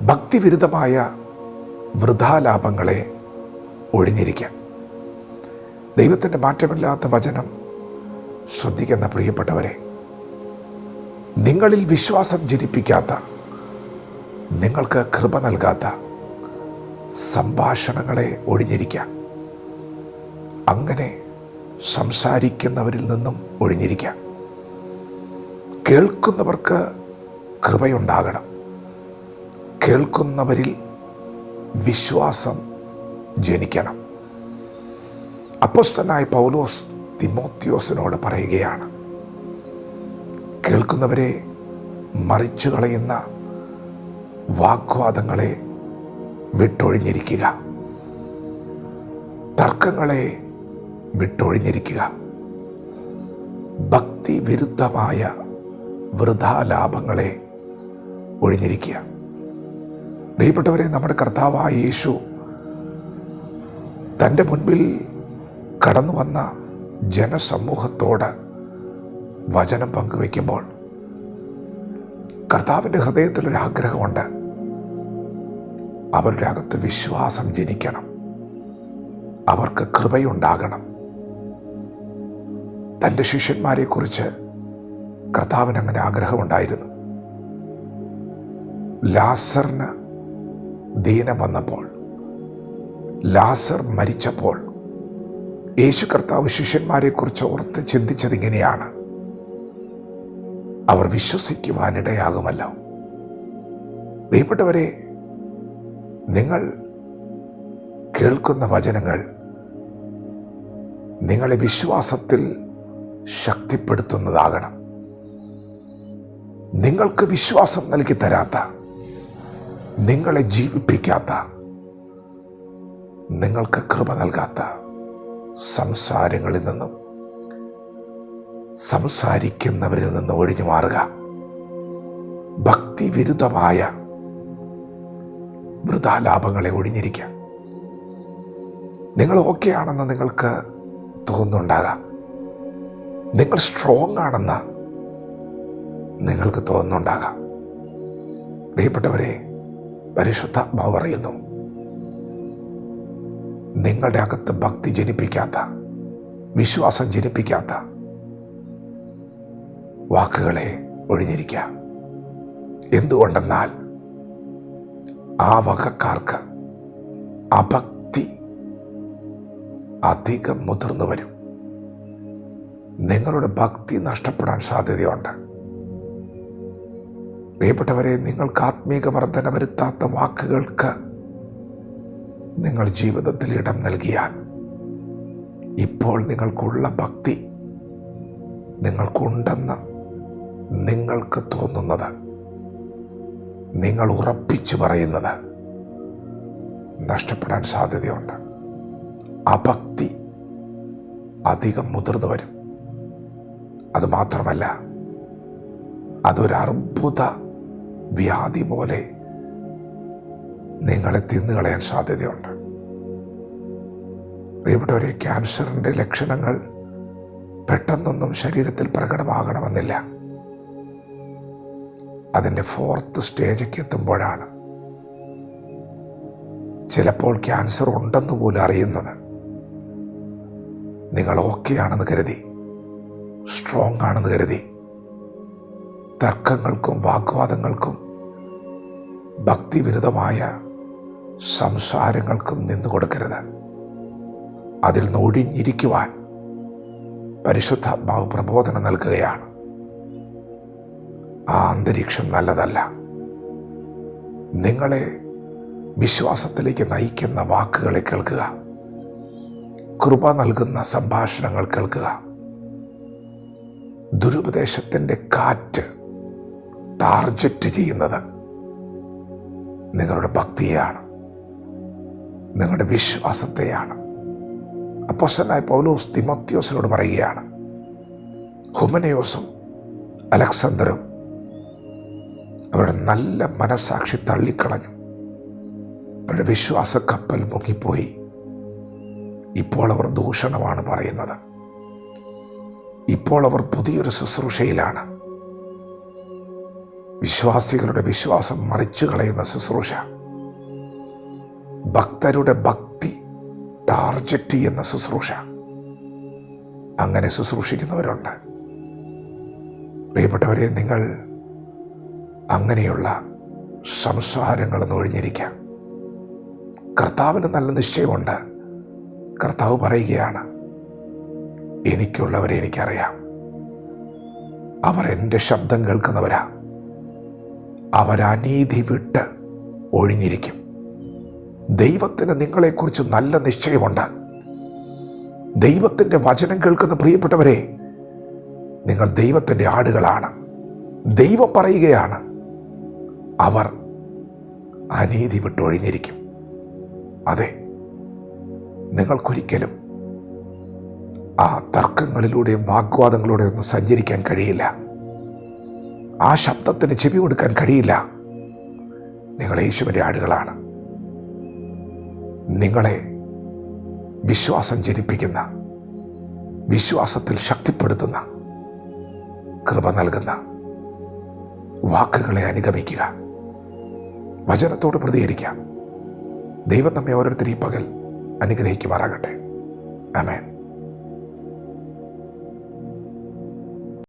ഭക്തിവിരുദ്ധമായ വൃഥാലാഭങ്ങളെ ഒഴിഞ്ഞിരിക്കാം. ദൈവത്തിൻ്റെ മാറ്റമില്ലാത്ത വചനം ശ്രദ്ധിക്കുന്ന പ്രിയപ്പെട്ടവരെ, നിങ്ങളിൽ വിശ്വാസം ജനിപ്പിക്കാത്ത, നിങ്ങൾക്ക് കൃപ നൽകാത്ത സംഭാഷണങ്ങളെ ഒഴിഞ്ഞിരിക്കാം. അങ്ങനെ സംസാരിക്കുന്നവരിൽ നിന്നും ഒഴിഞ്ഞിരിക്കാം. കേൾക്കുന്നവർക്ക് കൃപയുണ്ടാകണം. കേൾക്കുന്നവരിൽ വിശ്വാസം ജനിക്കണം. അപ്പോസ്തലനായ പൗലോസ് തിമോത്തിയോസിനോട് പറയുകയാണ്, കേൾക്കുന്നവരെ മറിച്ചു കളയുന്ന വാഗ്വാദങ്ങളെ വിട്ടൊഴിഞ്ഞിരിക്കുക, തർക്കങ്ങളെ വിട്ടൊഴിഞ്ഞിരിക്കുക, ഭക്തി വിരുദ്ധമായ വൃഥാലാഭങ്ങളെ ഒഴിഞ്ഞിരിക്കുക. പ്രിയപ്പെട്ടവരെ, നമ്മുടെ കർത്താവായ യേശു തൻ്റെ മുൻപിൽ കടന്നു വന്ന ജനസമൂഹത്തോട് വചനം പങ്കുവയ്ക്കുമ്പോൾ കർത്താവിൻ്റെ ഹൃദയത്തിലൊരാഗ്രഹമുണ്ട്. അവരുടെ അകത്ത് വിശ്വാസം ജനിക്കണം, അവർക്ക് കൃപയുണ്ടാകണം. തൻ്റെ ശിഷ്യന്മാരെക്കുറിച്ച് കർത്താവിന് അങ്ങനെ ആഗ്രഹമുണ്ടായിരുന്നു. ലാസറിന് ദീനം വന്നപ്പോൾ, ലാസർ മരിച്ചപ്പോൾ യേശു കർത്താവ് ശിഷ്യന്മാരെക്കുറിച്ച് ഓർത്ത് ചിന്തിച്ചതിങ്ങനെയാണ്, അവർ വിശ്വസിക്കുവാനിടയാകുമല്ലോ. പ്രിയപ്പെട്ടവരെ, നിങ്ങൾ കേൾക്കുന്ന വചനങ്ങൾ നിങ്ങളെ വിശ്വാസത്തിൽ ശക്തിപ്പെടുത്തുന്നതാകണം. നിങ്ങൾക്ക് വിശ്വാസം നൽകി തരാത്ത, നിങ്ങളെ ജീവിപ്പിക്കാത്ത, നിങ്ങൾക്ക് കൃപ നൽകാത്ത സംസാരങ്ങളിൽ നിന്നും, സംസാരിക്കുന്നവരിൽ നിന്ന് ഒഴിഞ്ഞു മാറുക. ഭക്തിവിരുദ്ധമായ വൃഥാലാഭങ്ങളെ ഒഴിഞ്ഞിരിക്കുക. നിങ്ങൾ ഓക്കെ ആണെന്ന് നിങ്ങൾക്ക് തോന്നുന്നുണ്ടാകാം. നിങ്ങൾ സ്ട്രോങ് ആണെന്ന് നിങ്ങൾക്ക് തോന്നുന്നുണ്ടാകാം. പ്രിയപ്പെട്ടവരെ, പരിശുദ്ധാത്മാവ് പറയുന്നു, നിങ്ങളുടെ അകത്ത് ഭക്തി ജനിപ്പിക്കാത്ത, വിശ്വാസം ജനിപ്പിക്കാത്ത വാക്കുകളെ ഒഴിഞ്ഞിരിക്കുക. എന്തുകൊണ്ടെന്നാൽ ആ വകക്കാർക്ക് അഭക്തി അധികം മുതിർന്നു വരും. നിങ്ങളുടെ ഭക്തി നഷ്ടപ്പെടാൻ സാധ്യതയുണ്ട്. പ്രിയപ്പെട്ടവരെ, നിങ്ങൾക്ക് ആത്മീക വർധന വരുത്താത്ത വാക്കുകൾക്ക് നിങ്ങൾ ജീവിതത്തിൽ ഇടം നൽകിയാൽ, ഇപ്പോൾ നിങ്ങൾക്കുള്ള ഭക്തി നിങ്ങൾക്കുണ്ടെന്ന് നിങ്ങൾക്ക് തോന്നുന്നത്, നിങ്ങൾ ഉറപ്പിച്ചു പറയുന്നത് നഷ്ടപ്പെടാൻ സാധ്യതയുണ്ട്. അഭക്തി അധികം മുതിർന്നു വരും. അതുമാത്രമല്ല, അതൊരു അർബുദ വ്യാധി പോലെ നിങ്ങളെ തിന്നുകളയാൻ സാധ്യതയുണ്ട്. പ്രിയപ്പെട്ടവരെ, ക്യാൻസറിൻ്റെ ലക്ഷണങ്ങൾ പെട്ടെന്നൊന്നും ശരീരത്തിൽ പ്രകടമാകണമെന്നില്ല. അതിൻ്റെ 4th സ്റ്റേജൊക്കെ എത്തുമ്പോഴാണ് ചിലപ്പോൾ ക്യാൻസർ ഉണ്ടെന്ന് പോലും അറിയുന്നത്. നിങ്ങൾ ഓക്കെ ആണെന്ന് കരുതി, സ്ട്രോങ് ആണെന്ന് കരുതി തർക്കങ്ങൾക്കും വാഗ്വാദങ്ങൾക്കും ഭക്തിവിരുദ്ധമായ സംസാരങ്ങൾക്കും നിന്നു കൊടുക്കരുത്. അതിൽ നിന്ന് ഒഴിഞ്ഞിരിക്കുവാൻ പരിശുദ്ധാത്മാവ് പ്രബോധനം നൽകുകയാണ്. ആ അന്തരീക്ഷം നല്ലതല്ല. നിങ്ങളെ വിശ്വാസത്തിലേക്ക് നയിക്കുന്ന വാക്കുകളെ കേൾക്കുക, കൃപ നൽകുന്ന സംഭാഷണങ്ങൾ കേൾക്കുക. ദുരുപദേശത്തിൻ്റെ കാറ്റ് ടാർജറ്റ് ചെയ്യുന്നത് നിങ്ങളുടെ ഭക്തിയെയാണ്, നിങ്ങളുടെ വിശ്വാസത്തെയാണ്. അപ്പോസ്തലനായ പൗലോസ് തിമോത്തിയോസിനോട് പറയുകയാണ്, ഹുമനയോസും അലക്സാണ്ടറും അവരുടെ നല്ല മനസാക്ഷി തള്ളിക്കളഞ്ഞു. അവരുടെ വിശ്വാസ കപ്പൽ മുങ്ങിപ്പോയി. ഇപ്പോൾ അവർ ദൂഷണമാണ് പറയുന്നത്. ഇപ്പോൾ അവർ പുതിയൊരു ശുശ്രൂഷയിലാണ്. വിശ്വാസികളുടെ വിശ്വാസം മറിച്ചു കളയുന്ന ശുശ്രൂഷ, ഭക്തരുടെ ഭക്തി ടാർജറ്റ് ചെയ്യുന്ന ശുശ്രൂഷ, അങ്ങനെ ശുശ്രൂഷിക്കുന്നവരുണ്ട്. പ്രിയപ്പെട്ടവരെ, നിങ്ങൾ അങ്ങനെയുള്ള സംസാരങ്ങളൊന്നും ഒഴിഞ്ഞിരിക്കാം. കർത്താവിന് നല്ല നിശ്ചയമുണ്ട്. കർത്താവ് പറയുകയാണ്, എനിക്കുള്ളവരെ എനിക്കറിയാം. അവർ എൻ്റെ ശബ്ദം കേൾക്കുന്നവരാ. അവരനീതി വിട്ട് ഒഴിഞ്ഞിരിക്കും. ദൈവത്തിന് നിങ്ങളെക്കുറിച്ച് നല്ല നിശ്ചയമുണ്ട്. ദൈവത്തിൻ്റെ വചനം കേൾക്കുന്ന പ്രിയപ്പെട്ടവരെ, നിങ്ങൾ ദൈവത്തിൻ്റെ ആടുകളാണ്. ദൈവം പറയുകയാണ്, അവർ അനീതി വിട്ടൊഴിഞ്ഞിരിക്കും. അതെ, നിങ്ങൾക്കൊരിക്കലും ആ തർക്കങ്ങളിലൂടെയും വാഗ്വാദങ്ങളിലൂടെയും ഒന്നും സഞ്ചരിക്കാൻ കഴിയില്ല. ആ ശബ്ദത്തിന് ചെവി കൊടുക്കാൻ കഴിയില്ല. നിങ്ങൾ യേശുവിൻ്റെ ആടുകളാണ്. നിങ്ങളെ വിശ്വാസം ജനിപ്പിക്കുന്ന, വിശ്വാസത്തിൽ ശക്തിപ്പെടുത്തുന്ന, കൃപ നൽകുന്ന വാക്കുകളെ അനുഗമിക്കുക. വചനത്തോട് പ്രതികരിക്കാം. ദൈവം നമ്മെ ഓരോരുത്തരും ഈ പകൽ അനുഗ്രഹിക്കുമാറാകട്ടെ. ആമേൻ.